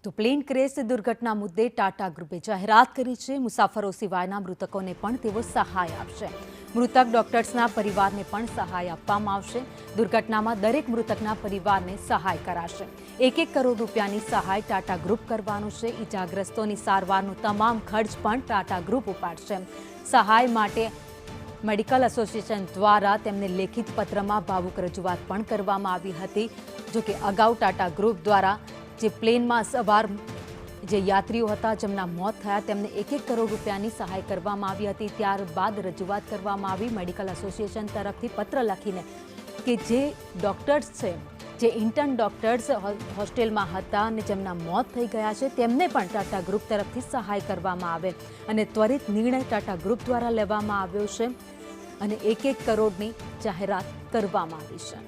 તો plane crash દુર્ઘટના મુદ્દે ટાટા ગ્રુપે જાહેરાત કરી છે। મુસાફરો સિવાયના મૃતકોને પણ તેઓ સહાય આપશે। મૃતક ડોક્ટર્સના પરિવારને પણ સહાય આપવામાં આવશે। દુર્ઘટનામાં દરેક મૃતકના પરિવારને સહાય કરાશે। 1 કરોડ રૂપિયાની સહાય ટાટા ગ્રુપ કરવાનું છે। ઇજાગ્રસ્તોની સારવારનો તમામ ખર્ચ પણ ટાટા ગ્રુપ ઉપાડશે। સહાય માટે મેડિકલ એસોસિએશન દ્વારા તેમને લેખિત પત્રમાં ભાવુક રજૂઆત પણ કરવામાં આવી હતી। જો કે અગાઉ ટાટા ગ્રુપ દ્વારા જે પ્લેનમાં સવાર જે યાત્રીઓ હતા જેમના મોત થયા તેમને 1 કરોડ રૂપિયાની સહાય કરવામાં આવી હતી। ત્યારબાદ રજૂઆત કરવામાં આવી મેડિકલ એસોસિએશન તરફથી પત્ર લખીને કે જે ડોક્ટર્સ છે, જે ઇન્ટર્ન ડોક્ટર્સ હોસ્ટેલમાં હતા અને જેમના મોત થઈ ગયા છે તેમને પણ ટાટા ગ્રુપ તરફથી સહાય કરવામાં આવે અને ત્વરિત નિર્ણય ટાટા ગ્રુપ દ્વારા લેવામાં આવ્યો છે અને 1 કરોડની જાહેરાત કરવામાં આવી છે।